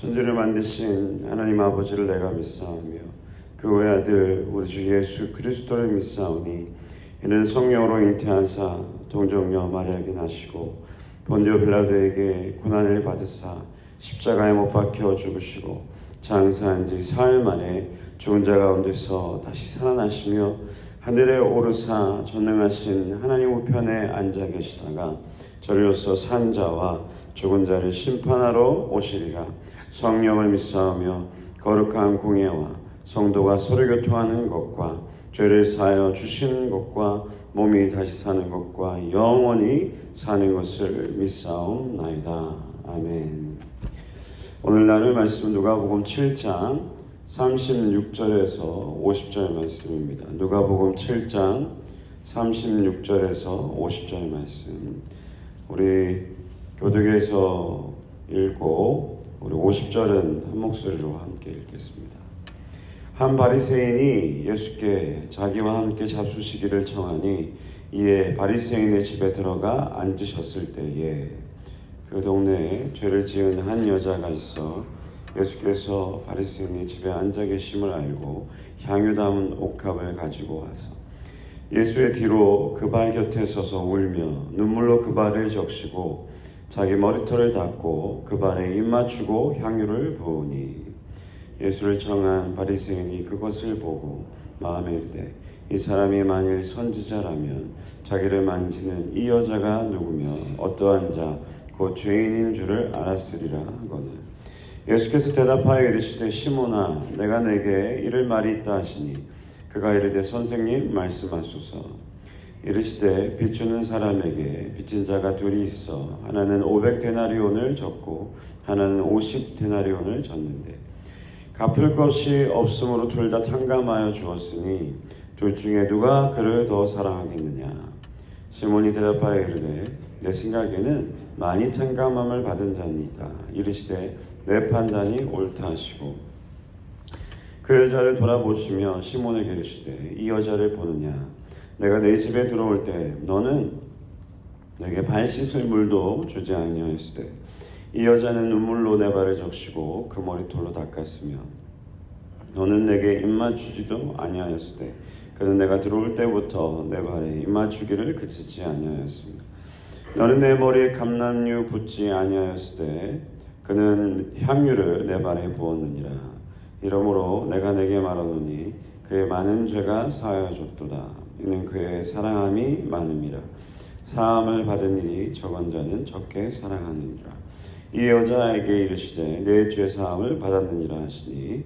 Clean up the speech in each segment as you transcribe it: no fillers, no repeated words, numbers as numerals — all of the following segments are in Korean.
천지를 만드신 하나님 아버지를 내가 믿사오며 그 외아들 우리 주 예수 그리스도를 믿사오니 이는 성령으로 잉태하사 동정녀 마리아에게 나시고 본디오 빌라도에게 고난을 받으사 십자가에 못 박혀 죽으시고 장사한 지 사흘 만에 죽은 자 가운데서 다시 살아나시며 하늘에 오르사 전능하신 하나님 우편에 앉아 계시다가 저리로서 산 자와 죽은 자를 심판하러 오시리라. 성령을 믿사오며 거룩한 공예와 성도가 서로 교통하는 것과 죄를 사하여 주시는 것과 몸이 다시 사는 것과 영원히 사는 것을 믿사옵나이다. 아멘. 오늘 나눌 말씀은 누가복음 7장 36절에서 50절 말씀입니다. 누가복음 7장 36절에서 50절 말씀. 우리 교독에서 읽고 우리 50절은 한 목소리로 함께 읽겠습니다. 한 바리새인이 예수께 자기와 함께 잡수시기를 청하니 이에 바리새인의 집에 들어가 앉으셨을 때에 그 동네에 죄를 지은 한 여자가 있어 예수께서 바리새인의 집에 앉아 계심을 알고 향유 담은 옥합을 가지고 와서 예수의 뒤로 그 발 곁에 서서 울며 눈물로 그 발을 적시고 자기 머리털을 닦고 그 발에 입 맞추고 향유를 부으니 예수를 청한 바리새인이 그것을 보고 마음에 이르되 이 사람이 만일 선지자라면 자기를 만지는 이 여자가 누구며 어떠한 자 곧 죄인인 줄을 알았으리라 하거늘 예수께서 대답하여 이르시되 시몬아 내가 내게 이를 말이 있다 하시니 그가 이르되 선생님 말씀하소서. 이르시되 빚주는 사람에게 빚진 자가 둘이 있어 하나는 500데나리온을 졌고 하나는 50데나리온을 졌는데 갚을 것이 없으므로 둘 다 탕감하여 주었으니 둘 중에 누가 그를 더 사랑하겠느냐. 시몬이 대답하여 이르되 내 생각에는 많이 탕감함을 받은 자니이다. 이르시되 내 판단이 옳다 하시고 그 여자를 돌아보시며 시몬에게 이르시되 이 여자를 보느냐. 내가 내 집에 들어올 때 너는 내게 발 씻을 물도 주지 아니하였으되 이 여자는 눈물로 내 발을 적시고 그 머리털로 닦았으며 너는 내게 입 맞추지도 아니하였으되 그는 내가 들어올 때부터 내 발에 입 맞추기를 그치지 아니하였습니다. 너는 내 머리에 감람류 붓지 아니하였으되 그는 향유를 내 발에 부었느니라. 이러므로 내가 내게 말하노니 그의 많은 죄가 사하여졌도다. 이는 그의 사랑함이 많음이라. 사함을 받은 일이 적은 자는 적게 사랑하느니라. 이 여자에게 이르시되 내 죄 사함을 받았느니라 하시니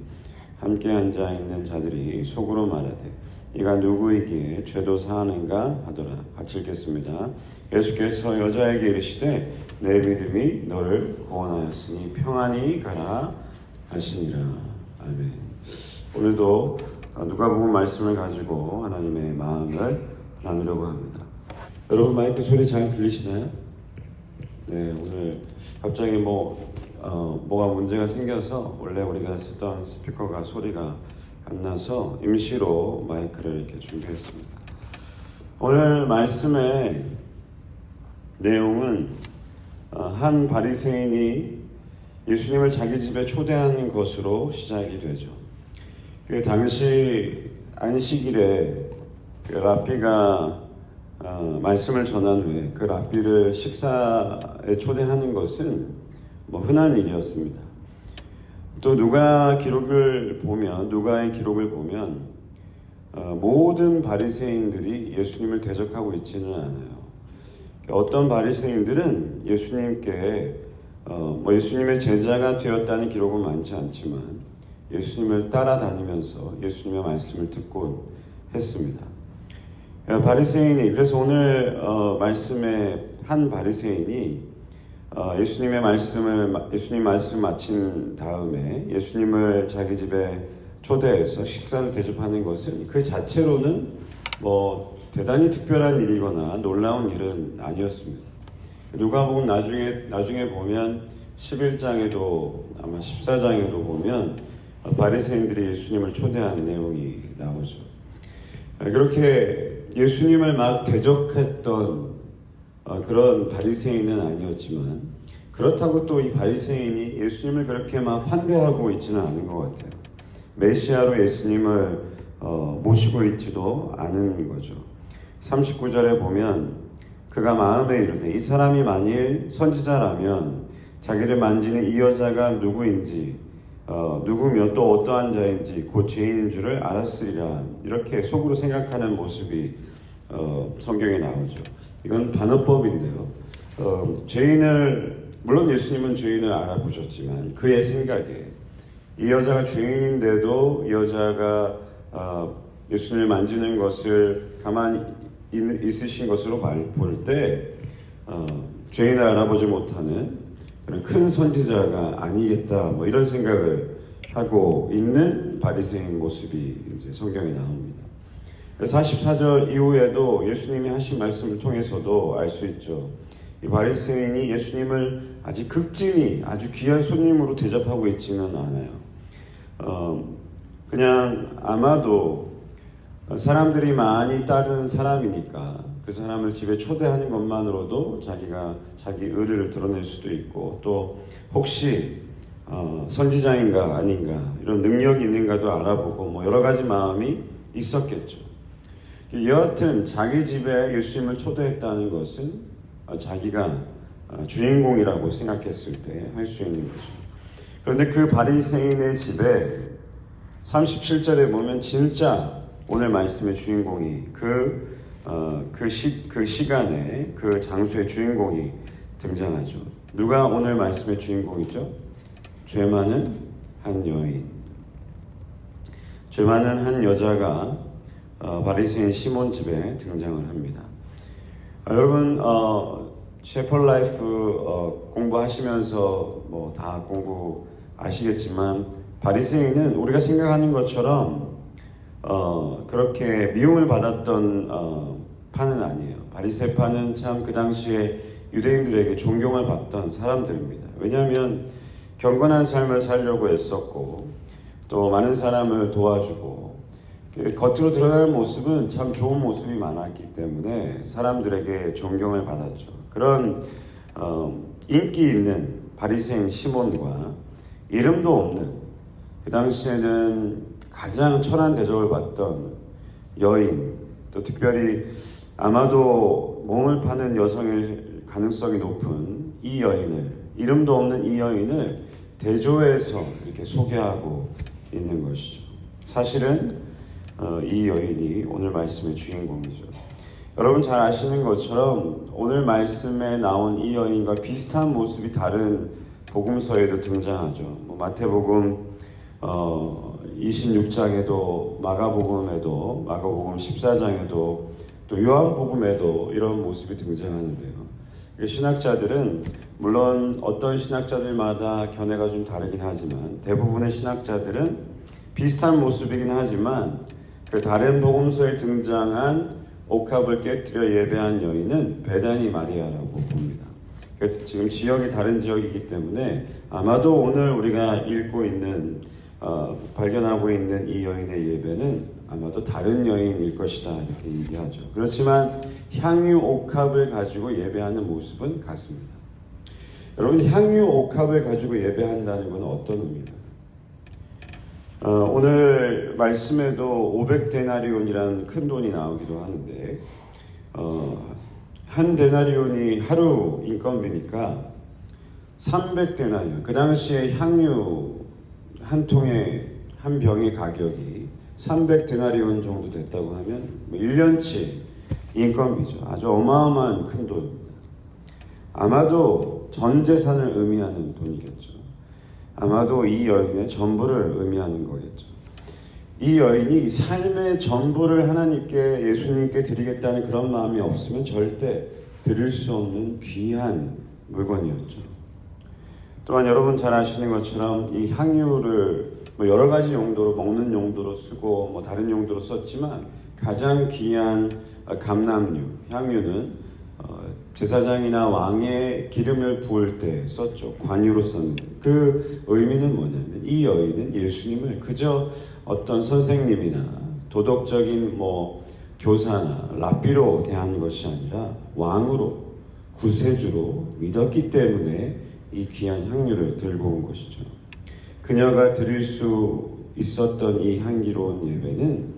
함께 앉아 있는 자들이 속으로 말하되 이가 누구이기에 죄도 사하는가 하더라. 같이 읽겠습니다. 예수께서 여자에게 이르시되 내 믿음이 너를 구원하였으니 평안히 가라 하시니라. 아멘. 오늘도 누가복음 말씀을 가지고 하나님의 마음을 나누려고 합니다. 여러분 마이크 소리 잘 들리시나요? 네, 오늘 갑자기 뭐가 문제가 생겨서 원래 우리가 쓰던 스피커가 소리가 안 나서 임시로 마이크를 이렇게 준비했습니다. 오늘 말씀의 내용은 한 바리새인이 예수님을 자기 집에 초대한 것으로 시작이 되죠. 그 당시 안식일에 그 랍비가 말씀을 전한 후에 그 랍비를 식사에 초대하는 것은 흔한 일이었습니다. 또 누가의 기록을 보면 모든 바리새인들이 예수님을 대적하고 있지는 않아요. 어떤 바리새인들은 예수님께 예수님의 제자가 되었다는 기록은 많지 않지만 예수님을 따라다니면서 예수님의 말씀을 듣곤 했습니다. 바리새인이 그래서 오늘 말씀에 한 바리새인이 예수님 말씀 마친 다음에 예수님을 자기 집에 초대해서 식사를 대접하는 것은 그 자체로는 대단히 특별한 일이거나 놀라운 일은 아니었습니다. 누가복음 나중에 보면 11장에도 아마 14장에도 보면 바리새인들이 예수님을 초대하는 내용이 나오죠. 그렇게 예수님을 막 대적했던 그런 바리새인은 아니었지만 그렇다고 또 이 바리새인이 예수님을 그렇게 막 환대하고 있지는 않은 것 같아요. 메시아로 예수님을 모시고 있지도 않은 거죠. 39절에 보면 그가 마음에 이르되 이 사람이 만일 선지자라면 자기를 만지는 이 여자가 누구인지 누구며 또 어떠한 자인지 곧 죄인인 줄을 알았으리라. 이렇게 속으로 생각하는 모습이 성경에 나오죠. 이건 반어법인데요. 죄인을 물론 예수님은 죄인을 알아보셨지만 그의 생각에 이 여자가 죄인인데도 이 여자가 예수님을 만지는 것을 가만히 있으신 것으로 볼 때 죄인을 알아보지 못하는 그런 큰 선지자가 아니겠다 뭐 이런 생각을 하고 있는 바리새인 모습이 이제 성경에 나옵니다. 44절 이후에도 예수님이 하신 말씀을 통해서도 알 수 있죠. 이 바리새인이 예수님을 아직 극진히 아주 귀한 손님으로 대접하고 있지는 않아요. 그냥 아마도 사람들이 많이 따르는 사람이니까 그 사람을 집에 초대하는 것만으로도 자기가 자기 의를 드러낼 수도 있고 또 혹시 선지자인가 아닌가 이런 능력이 있는가도 알아보고 뭐 여러 가지 마음이 있었겠죠. 여하튼 자기 집에 예수님을 초대했다는 것은 자기가 주인공이라고 생각했을 때 할 수 있는 거죠. 그런데 그 바리새인의 집에 37절에 보면 진짜 오늘 말씀의 주인공이 그 시간에 그 장소의 주인공이 등장하죠. 누가 오늘 말씀의 주인공이죠? 죄 많은 한 여인. 죄 많은 한 여자가 바리새인 시몬 집에 등장을 합니다. 여러분 셰퍼드 라이프 공부하시면서 뭐 다 공부하시겠지만 바리새인은 우리가 생각하는 것처럼 그렇게 미움을 받았던 파는 아니에요. 바리새파는 참 그 당시에 유대인들에게 존경을 받던 사람들입니다. 왜냐하면 경건한 삶을 살려고 애썼고 또 많은 사람을 도와주고 겉으로 드러나는 모습은 참 좋은 모습이 많았기 때문에 사람들에게 존경을 받았죠. 그런 인기 있는 바리새인 시몬과 이름도 없는 그 당시에는 가장 천한 대접을 받던 여인, 또 특별히 아마도 몸을 파는 여성일 가능성이 높은 이 여인을, 이름도 없는 이 여인을 대조해서 이렇게 소개하고 있는 것이죠. 사실은 이 여인이 오늘 말씀의 주인공이죠. 여러분 잘 아시는 것처럼 오늘 말씀에 나온 이 여인과 비슷한 모습이 다른 복음서에도 등장하죠. 마태복음 26장에도 마가복음 14장에도 또 요한복음에도 이런 모습이 등장하는데요. 신학자들은 물론 어떤 신학자들마다 견해가 좀 다르긴 하지만 대부분의 신학자들은 비슷한 모습이긴 하지만 그 다른 복음서에 등장한 옥합을 깨뜨려 예배한 여인은 베다니 마리아라고 봅니다. 지금 지역이 다른 지역이기 때문에 아마도 오늘 우리가 읽고 있는 발견하고 있는 이 여인의 예배는 아마도 다른 여인일 것이다 이렇게 얘기하죠. 그렇지만 향유 옥합을 가지고 예배하는 모습은 같습니다. 여러분 향유 옥합을 가지고 예배한다는 건 어떤 의미인가요? 오늘 말씀에도 500데나리온이라는 큰 돈이 나오기도 하는데 한 데나리온이 하루 인건비니까 300데나리온, 그 당시에 향유 한 통의 한 병의 가격이 300데나리온 정도 됐다고 하면 1년치 인건비죠. 아주 어마어마한 큰 돈입니다. 아마도 전 재산을 의미하는 돈이겠죠. 아마도 이 여인의 전부를 의미하는 거겠죠. 이 여인이 삶의 전부를 하나님께 예수님께 드리겠다는 그런 마음이 없으면 절대 드릴 수 없는 귀한 물건이었죠. 또한 여러분 잘 아시는 것처럼 이 향유를 여러 가지 용도로 먹는 용도로 쓰고 다른 용도로 썼지만 가장 귀한 감람류, 향유는 제사장이나 왕의 기름을 부을 때 썼죠. 관유로 썼는데 그 의미는 뭐냐면 이 여인은 예수님을 그저 어떤 선생님이나 도덕적인 교사나 랍비로 대한 것이 아니라 왕으로 구세주로 믿었기 때문에 이 귀한 향유를 들고 온 것이죠. 그녀가 드릴 수 있었던 이 향기로운 예배는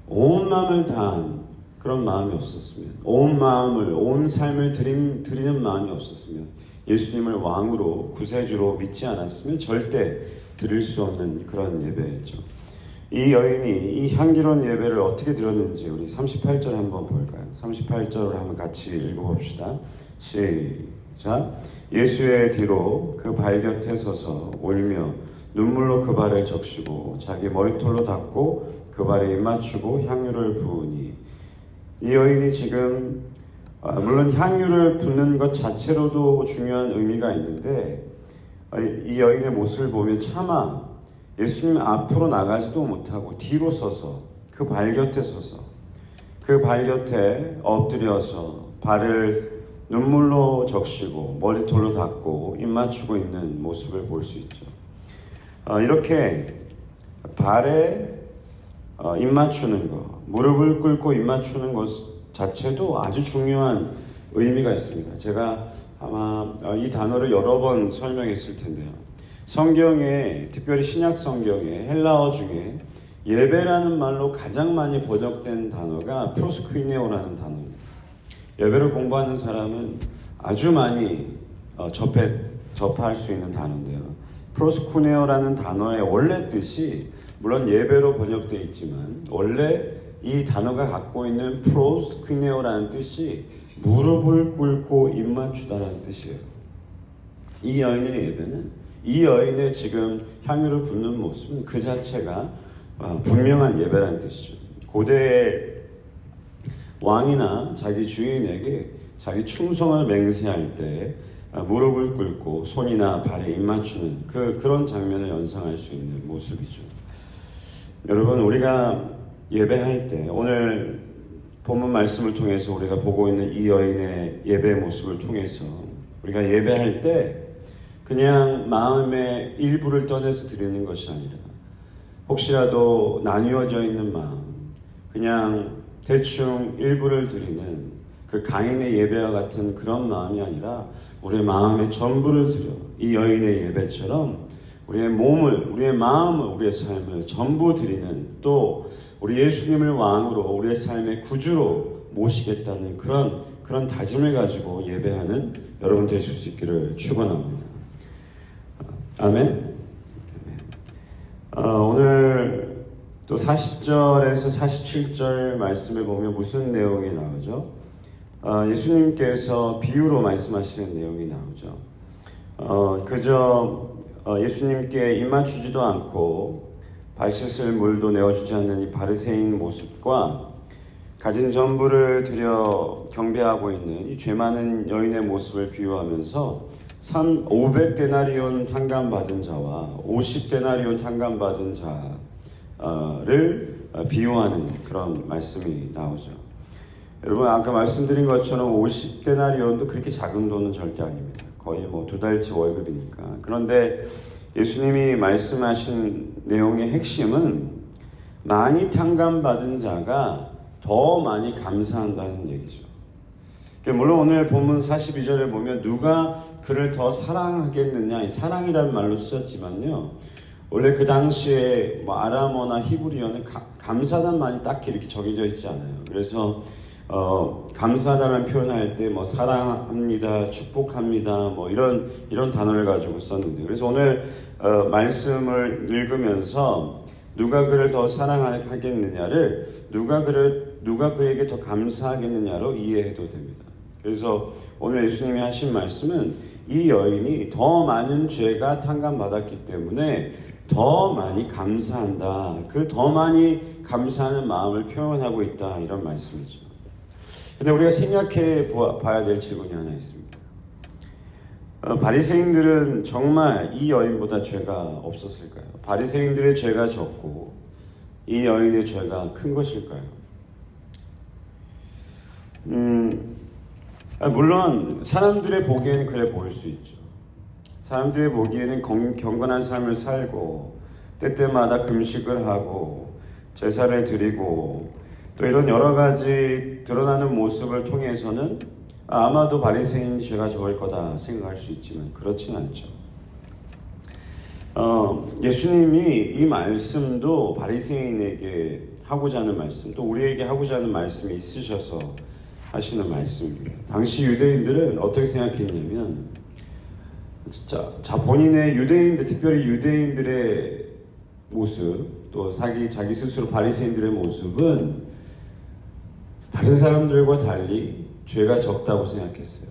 온 마음을 다한 그런 마음이 없었으면, 온 마음을, 온 삶을 드리는 마음이 없었으면, 예수님을 왕으로 구세주로 믿지 않았으면 절대 드릴 수 없는 그런 예배였죠. 이 여인이 이 향기로운 예배를 어떻게 드렸는지 우리 38절 한번 볼까요? 38절을 한번 같이 읽어봅시다. 시작. 예수의 뒤로 그 발 곁에 서서 울며 눈물로 그 발을 적시고 자기 머리털로 닦고 그 발에 입 맞추고 향유를 부으니, 이 여인이 지금 물론 향유를 붓는 것 자체로도 중요한 의미가 있는데, 이 여인의 모습을 보면 차마 예수님 앞으로 나가지도 못하고 뒤로 서서 그 발 곁에 서서 그 발 곁에 엎드려서 발을 눈물로 적시고 머리털로 닦고 입 맞추고 있는 모습을 볼 수 있죠. 이렇게 발에 입 맞추는 것, 무릎을 꿇고 입 맞추는 것 자체도 아주 중요한 의미가 있습니다. 제가 아마 이 단어를 여러 번 설명했을 텐데요. 성경에, 특별히 신약 성경에 헬라어 중에 예배라는 말로 가장 많이 번역된 단어가 프로스퀴네오라는 단어입니다. 예배를 공부하는 사람은 아주 많이 접할 수 있는 단어인데요. 프로스쿠네오라는 단어의 원래 뜻이 물론 예배로 번역되어 있지만 원래 이 단어가 갖고 있는 프로스퀴네오라는 뜻이 무릎을 꿇고 입 맞추다라는 뜻이에요. 이 여인의 예배는, 이 여인의 지금 향유를 붓는 모습은 그 자체가 분명한 예배라는 뜻이죠. 고대의 왕이나 자기 주인에게 자기 충성을 맹세할 때 무릎을 꿇고 손이나 발에 입 맞추는 그런 장면을 연상할 수 있는 모습이죠. 여러분, 우리가 예배할 때, 오늘 본문 말씀을 통해서 우리가 보고 있는 이 여인의 예배 모습을 통해서 우리가 예배할 때 그냥 마음의 일부를 떠내서 드리는 것이 아니라 혹시라도 나뉘어져 있는 마음, 그냥 대충 일부를 드리는 그 가인의 예배와 같은 그런 마음이 아니라 우리의 마음의 전부를 드려, 이 여인의 예배처럼 우리의 몸을, 우리의 마음을, 우리의 삶을 전부 드리는, 또 우리 예수님을 왕으로 우리의 삶의 구주로 모시겠다는 그런 다짐을 가지고 예배하는 여러분 되실 수 있기를 축원합니다. 아멘. 오늘 또 40절에서 47절 말씀을 보면 무슨 내용이 나오죠? 예수님께서 비유로 말씀하시는 내용이 나오죠. 그저 예수님께 입 맞추지도 않고 발 씻을 물도 내어주지 않는 이 바리새인 모습과 가진 전부를 들여 경배하고 있는 이 죄 많은 여인의 모습을 비유하면서 500데나리온 탕감 받은 자와 50데나리온 탕감 받은 자를 비유하는 그런 말씀이 나오죠. 여러분, 아까 말씀드린 것처럼 50데나리온도 그렇게 작은 돈은 절대 아닙니다. 거의 뭐 2달치 월급이니까. 그런데 예수님이 말씀하신 내용의 핵심은 많이 탕감받은 자가 더 많이 감사한다는 얘기죠. 물론 오늘 본문 42절에 보면 누가 그를 더 사랑하겠느냐, 사랑이라는 말로 쓰였지만요, 원래 그 당시에 뭐 아람어나 히브리어는 감사하다는 말이 딱히 이렇게 적혀져 있지 않아요. 그래서 감사하다는 표현할 때 뭐 사랑합니다, 축복합니다, 뭐 이런 단어를 가지고 썼는데, 그래서 오늘 말씀을 읽으면서 누가 그를 더 사랑하겠느냐를 누가 그에게 더 감사하겠느냐로 이해해도 됩니다. 그래서 오늘 예수님이 하신 말씀은 이 여인이 더 많은 죄가 탕감받았기 때문에 더 많이 감사한다, 그 더 많이 감사하는 마음을 표현하고 있다, 이런 말씀이죠. 근데 우리가 생각해 봐야 될 질문이 하나 있습니다. 바리새인들은 정말 이 여인보다 죄가 없었을까요? 바리새인들의 죄가 적고 이 여인의 죄가 큰 것일까요? 물론 사람들의 보기에는 그래 보일 수 있죠. 사람들의 보기에는 경건한 삶을 살고 때때마다 금식을 하고 제사를 드리고 또 이런 여러 가지 드러나는 모습을 통해서는 아마도 바리새인 죄가 적을 거다 생각할 수 있지만 그렇진 않죠. 예수님이 이 말씀도 바리새인에게 하고자 하는 말씀, 또 우리에게 하고자 하는 말씀이 있으셔서 하시는 말씀입니다. 당시 유대인들은 어떻게 생각했냐면, 본인의 유대인들, 특별히 유대인들의 모습, 또 자기 스스로 바리새인들의 모습은 다른 사람들과 달리 죄가 적다고 생각했어요.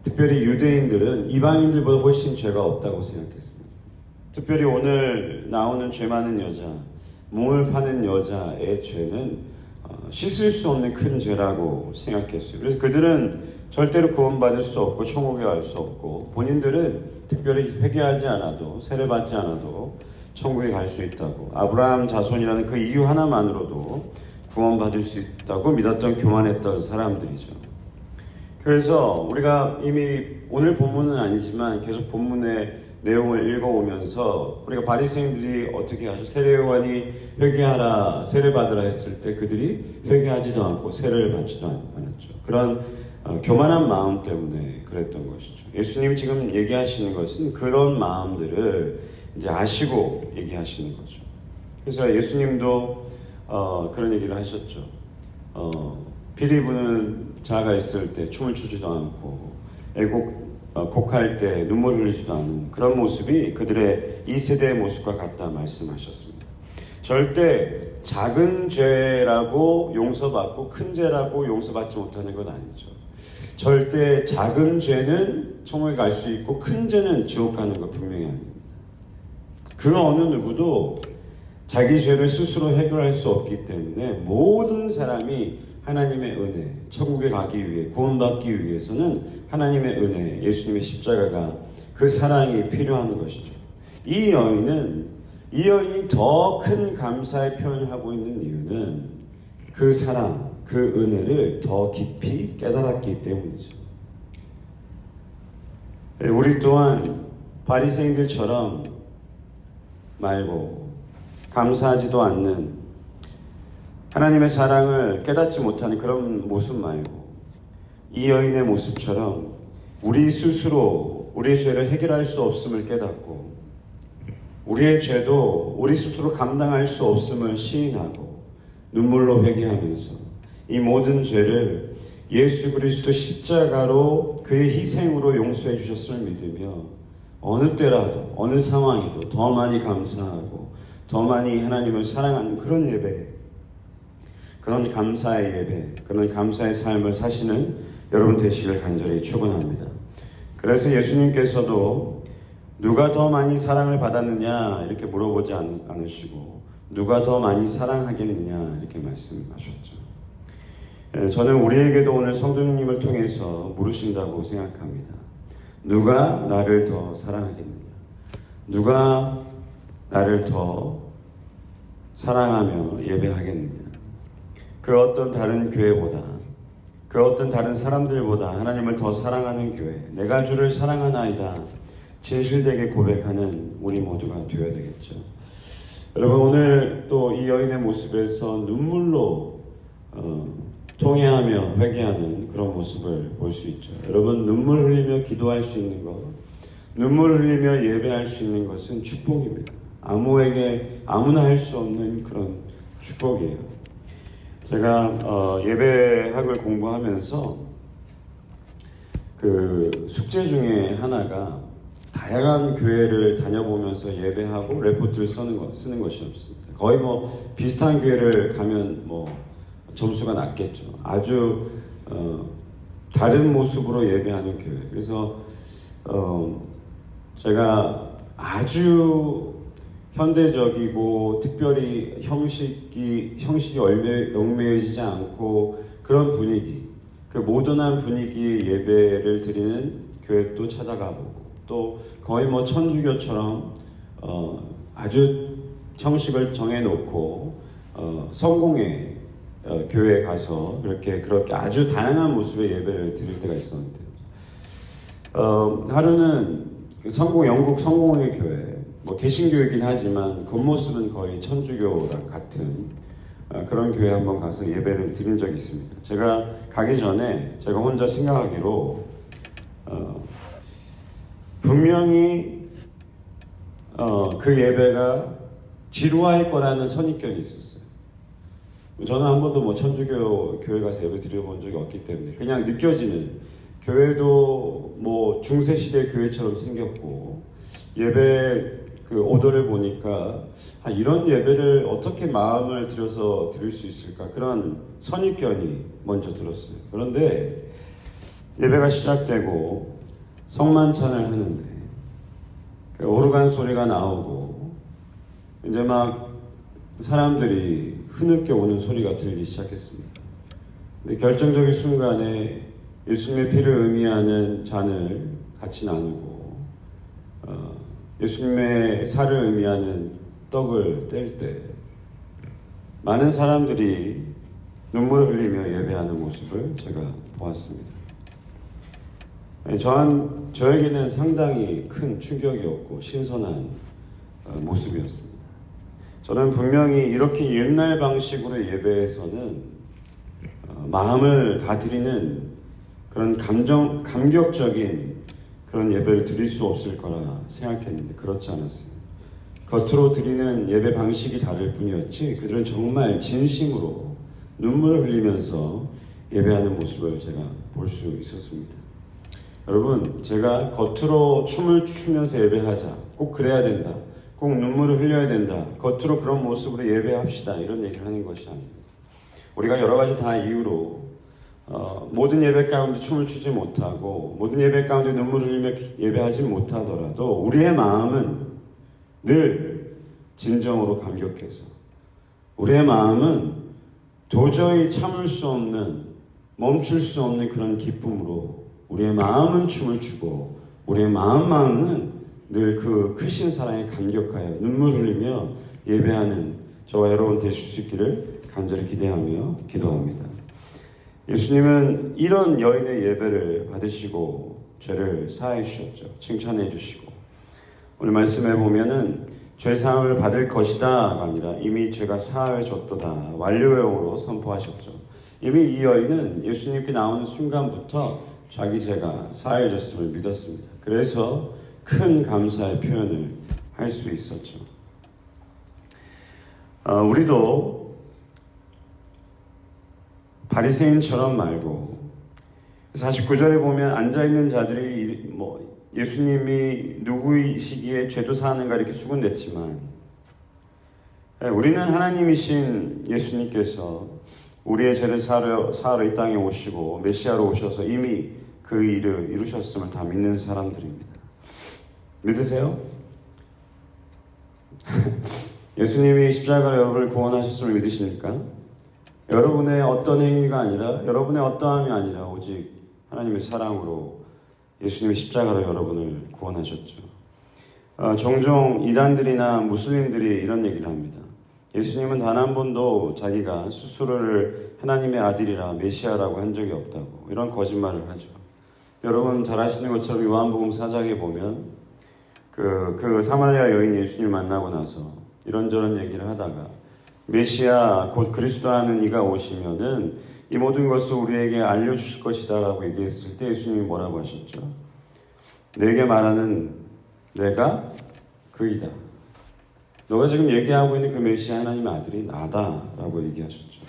특별히 유대인들은 이방인들보다 훨씬 죄가 없다고 생각했습니다. 특별히 오늘 나오는 죄 많은 여자, 몸을 파는 여자의 죄는 씻을 수 없는 큰 죄라고 생각했어요. 그래서 그들은 절대로 구원받을 수 없고 천국에 갈 수 없고, 본인들은 특별히 회개하지 않아도, 세례 받지 않아도 천국에 갈 수 있다고, 아브라함 자손이라는 그 이유 하나만으로도 구원받을 수 있다고 믿었던, 교만했던 사람들이죠. 그래서 우리가 이미 오늘 본문은 아니지만 계속 본문의 내용을 읽어오면서 우리가 바리새인들이 어떻게 하죠? 세례요한이 회개하라, 세례받으라 했을 때 그들이 회개하지도 않고 세례를 받지도 않았죠. 그런 교만한 마음 때문에 그랬던 것이죠. 예수님이 지금 얘기하시는 것은 그런 마음들을 이제 아시고 얘기하시는 거죠. 그래서 예수님도 그런 얘기를 하셨죠. 피리 부는 자가 있을 때 춤을 추지도 않고, 곡할 때 눈물 흘리지도 않은 그런 모습이 그들의 이 세대의 모습과 같다 말씀하셨습니다. 절대 작은 죄라고 용서받고 큰 죄라고 용서받지 못하는 건 아니죠. 절대 작은 죄는 천국에 갈 수 있고 큰 죄는 지옥 가는 거 분명히 아닙니다. 그 어느 누구도 자기 죄를 스스로 해결할 수 없기 때문에 모든 사람이 하나님의 은혜, 천국에 가기 위해, 구원받기 위해서는 하나님의 은혜, 예수님의 십자가가, 그 사랑이 필요한 것이죠. 이 여인이 더 큰 감사의 표현을 하고 있는 이유는 그 사랑, 그 은혜를 더 깊이 깨달았기 때문이죠. 우리 또한 바리새인들처럼 말고 감사하지도 않는, 하나님의 사랑을 깨닫지 못하는 그런 모습 말고, 이 여인의 모습처럼 우리 스스로 우리의 죄를 해결할 수 없음을 깨닫고, 우리의 죄도 우리 스스로 감당할 수 없음을 시인하고 눈물로 회개하면서 이 모든 죄를 예수 그리스도 십자가로 그의 희생으로 용서해 주셨음을 믿으며 어느 때라도 어느 상황에도 더 많이 감사하고 더 많이 하나님을 사랑하는 그런 예배, 그런 감사의 예배, 그런 감사의 삶을 사시는 여러분 되시길 간절히 축원합니다. 그래서 예수님께서도 누가 더 많이 사랑을 받았느냐 이렇게 물어보지 않으시고 누가 더 많이 사랑하겠느냐 이렇게 말씀하셨죠. 저는 우리에게도 오늘 성도님을 통해서 물으신다고 생각합니다. 누가 나를 더 사랑하겠느냐? 누가 나를 더 사랑하며 예배하겠느냐? 그 어떤 다른 교회보다, 그 어떤 다른 사람들보다 하나님을 더 사랑하는 교회, 내가 주를 사랑하나이다 진실되게 고백하는 우리 모두가 되어야 되겠죠. 여러분, 오늘 또 이 여인의 모습에서 눈물로 통회하며 회개하는 그런 모습을 볼 수 있죠. 여러분, 눈물 흘리며 기도할 수 있는 것, 눈물 흘리며 예배할 수 있는 것은 축복입니다. 아무나 할 수 없는 그런 축복이에요. 제가 예배학을 공부하면서 그 숙제 중에 하나가 다양한 교회를 다녀보면서 예배하고 레포트를 쓰는 것이었습니다. 거의 뭐 비슷한 교회를 가면 뭐 점수가 낮겠죠. 아주 다른 모습으로 예배하는 교회. 그래서 제가 아주 현대적이고 특별히 형식이 얽매여지지 않고 그런 분위기, 그 모던한 분위기의 예배를 드리는 교회도 찾아가보고, 또 거의 뭐 천주교처럼 아주 형식을 정해놓고 성공회 교회에 가서 그렇게 아주 다양한 모습의 예배를 드릴 때가 있었는데, 하루는 그 영국 성공회 교회, 뭐 개신교이긴 하지만 겉모습은 거의 천주교랑 같은 그런 교회 한번 가서 예배를 드린 적이 있습니다. 제가 가기 전에 제가 혼자 생각하기로 분명히 그 예배가 지루할 거라는 선입견이 있었어요. 저는 한 번도 천주교 교회 가서 예배 드려본 적이 없기 때문에 그냥 느껴지는, 교회도 중세시대 교회처럼 생겼고 예배 그 오더를 보니까 이런 예배를 어떻게 마음을 들여서 드릴 수 있을까, 그런 선입견이 먼저 들었어요. 그런데 예배가 시작되고 성만찬을 하는데 그 오르간 소리가 나오고 이제 막 사람들이 흐느껴 오는 소리가 들리기 시작했습니다. 근데 결정적인 순간에 예수님의 피를 의미하는 잔을 같이 나누고 예수님의 살을 의미하는 떡을 뗄 때 많은 사람들이 눈물을 흘리며 예배하는 모습을 제가 보았습니다. 저에게는 상당히 큰 충격이었고 신선한 모습이었습니다. 저는 분명히 이렇게 옛날 방식으로 예배에서는 마음을 다 드리는 그런 감격적인 그런 예배를 드릴 수 없을 거라 생각했는데 그렇지 않았어요. 겉으로 드리는 예배 방식이 다를 뿐이었지 그들은 정말 진심으로 눈물을 흘리면서 예배하는 모습을 제가 볼 수 있었습니다. 여러분, 제가 겉으로 춤을 추면서 예배하자, 꼭 그래야 된다, 꼭 눈물을 흘려야 된다, 겉으로 그런 모습으로 예배합시다, 이런 얘기를 하는 것이 아닙니다. 우리가 여러 가지 다 이유로 모든 예배 가운데 춤을 추지 못하고 모든 예배 가운데 눈물을 흘리며 예배하지 못하더라도 우리의 마음은 늘 진정으로 감격해서, 우리의 마음은 도저히 참을 수 없는, 멈출 수 없는 그런 기쁨으로 우리의 마음은 춤을 추고 우리의 마음은 늘 그 크신 사랑에 감격하여 눈물 흘리며 예배하는 저와 여러분 되실 수 있기를 간절히 기대하며 기도합니다. 예수님은 이런 여인의 예배를 받으시고 죄를 사하여 주셨죠. 칭찬해 주시고, 오늘 말씀에 보면은 죄사함을 받을 것이다가 아니라 이미 죄가 사하여졌도다 완료형으로 선포하셨죠. 이미 이 여인은 예수님께 나오는 순간부터 자기 죄가 사하여졌음을 믿었습니다. 그래서 큰 감사의 표현을 할 수 있었죠. 우리도 바리새인처럼 말고 49절에 보면 앉아있는 자들이 예수님이 누구이시기에 죄도 사하는가 이렇게 수군댔지만, 우리는 하나님이신 예수님께서 우리의 죄를 사하러 이 땅에 오시고 메시아로 오셔서 이미 그 일을 이루셨음을 다 믿는 사람들입니다. 믿으세요? 예수님이 십자가로 여러분을 구원하셨음을 믿으십니까? 여러분의 어떤 행위가 아니라, 여러분의 어떠함이 아니라 오직 하나님의 사랑으로 예수님이 십자가로 여러분을 구원하셨죠. 종종 이단들이나 무슬림들이 이런 얘기를 합니다. 예수님은 단 한 번도 자기가 스스로를 하나님의 아들이라 메시아라고 한 적이 없다고, 이런 거짓말을 하죠. 여러분 잘 아시는 것처럼 요한복음 4장에 보면 그 사마리아 여인이 예수님을 만나고 나서 이런저런 얘기를 하다가 메시아 곧 그리스도라는 이가 오시면은 이 모든 것을 우리에게 알려주실 것이다 라고 얘기했을 때 예수님이 뭐라고 하셨죠? 내게 말하는 내가 그이다. 너가 지금 얘기하고 있는 그 메시아 하나님의 아들이 나다 라고 얘기하셨죠.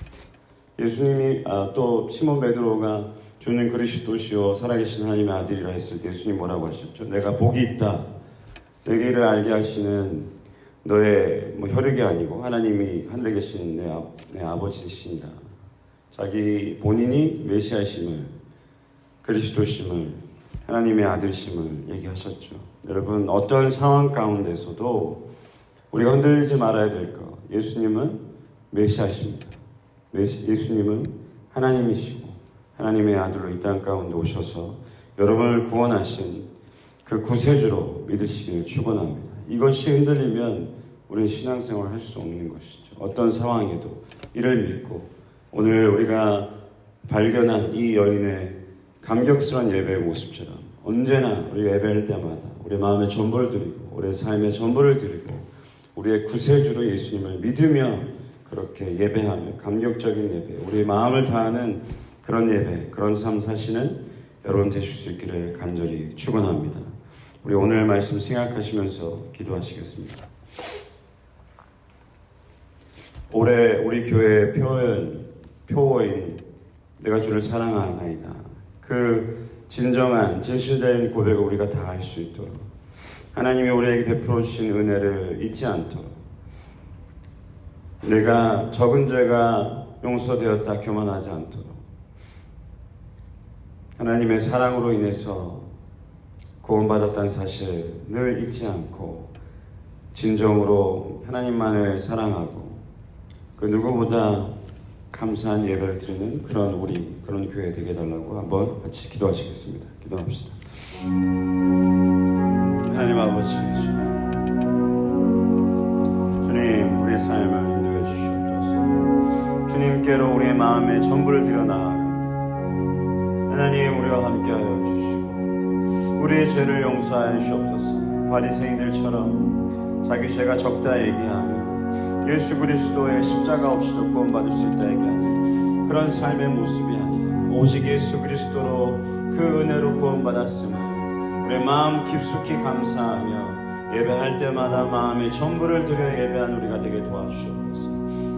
예수님이 또 시몬 베드로가 주는 그리스도시요 살아계신 하나님의 아들이라 했을 때 예수님이 뭐라고 하셨죠? 내가 복이 있다. 내게 이를 알게 하시는 너의 혈육이 아니고 하나님이 하늘에 계신 내 아버지시니라. 자기 본인이 메시아심을, 그리스도심을, 하나님의 아들심을 얘기하셨죠. 여러분, 어떤 상황 가운데서도 우리가 흔들리지 말아야 될 것, 예수님은 메시아십니다. 예수님은 하나님이시고 하나님의 아들로 이 땅 가운데 오셔서 여러분을 구원하신 그 구세주로 믿으시기를 축원합니다. 이것이 흔들리면 우리는 신앙생활을 할 수 없는 것이죠. 어떤 상황에도 이를 믿고 오늘 우리가 발견한 이 여인의 감격스러운 예배의 모습처럼 언제나 우리 예배할 때마다 우리 마음의 전부를 드리고 우리의 삶의 전부를 드리고 우리의 구세주로 예수님을 믿으며 그렇게 예배하며 감격적인 예배, 우리 마음을 다하는 그런 예배, 그런 삶 사시는 여러분 되실 수 있기를 간절히 축원합니다. 우리 오늘 말씀 생각하시면서 기도하시겠습니다. 올해 우리 교회의 표어인 내가 주를 사랑하나이다. 그 진정한 진실된 고백을 우리가 다 할 수 있도록 하나님이 우리에게 베풀어 주신 은혜를 잊지 않도록 내가 적은 죄가 용서되었다 교만하지 않도록 하나님의 사랑으로 인해서 구원받았다는 사실 늘 잊지 않고 진정으로 하나님만을 사랑하고 그 누구보다 감사한 예배를 드리는 그런 교회 되게 해달라고 한번 같이 기도하시겠습니다. 기도합시다. 하나님 아버지 주님 우리의 삶을 인도해 주시옵소서. 주님께로 우리의 마음의 전부를 드려 나아갑니다. 하나님 우리와 함께하여 주시고 우리의 죄를 용서하여 주옵소서. 바리새인들처럼 자기 죄가 적다 얘기하며 예수 그리스도의 십자가 없이도 구원받을 수 있다 얘기하는 그런 삶의 모습이 아니라 오직 예수 그리스도로 그 은혜로 구원받았음을 우리의 마음 깊숙이 감사하며 예배할 때마다 마음의 전부를 들여 예배한 우리가 되게 도와주시옵소서.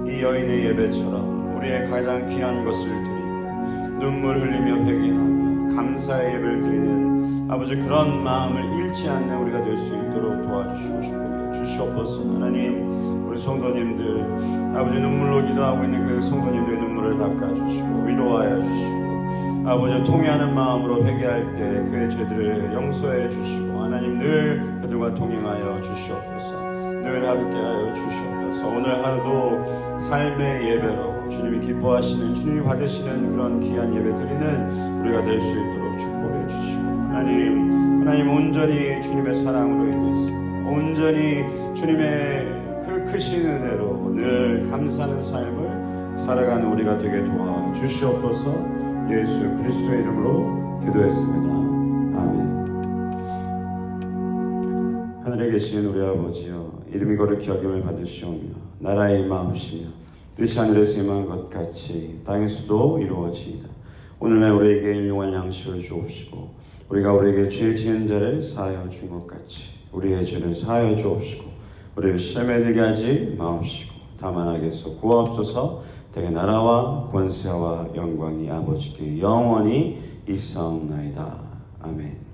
이 여인의 예배처럼 우리의 가장 귀한 것을 드리고 눈물 흘리며 회개하며 감사의 예배를 드리는 아버지 그런 마음을 잃지 않는 우리가 될 수 있도록 도와주시고 주시옵소서. 하나님 우리 성도님들 아버지 눈물로 기도하고 있는 그 성도님들의 눈물을 닦아주시고 위로하여 주시고 아버지 통회하는 마음으로 회개할 때 그의 죄들을 용서해 주시고 하나님 늘 그들과 동행하여 주시옵소서. 늘 함께하여 주시옵소서. 오늘 하루도 삶의 예배로 주님이 기뻐하시는 주님이 받으시는 그런 귀한 예배 드리는 우리가 될 수 있도록 축복해 주시고 하나님 온전히 주님의 사랑으로 인해서 온전히 주님의 그 크신 은혜로 늘 감사하는 삶을 살아가는 우리가 되게 도와주시옵소서. 예수 그리스도의 이름으로 기도했습니다. 아멘. 하늘에 계신 우리 아버지여 이름이 거룩히 여김을 받으시오며 나라의 임하옵시며 뜻이 하늘에서 임한 것 같이 땅에서도 이루어지이다. 오늘날 우리에게 일용할 양식을 주옵시고 우리가 우리에게 죄 지은 자를 사하여 준 것 같이 우리의 죄를 사하여 주옵시고 우리를 시험에 들게 하지 마옵시고 다만 악에서 구하옵소서. 대개 나라와 권세와 영광이 아버지께 영원히 있사옵나이다. 아멘.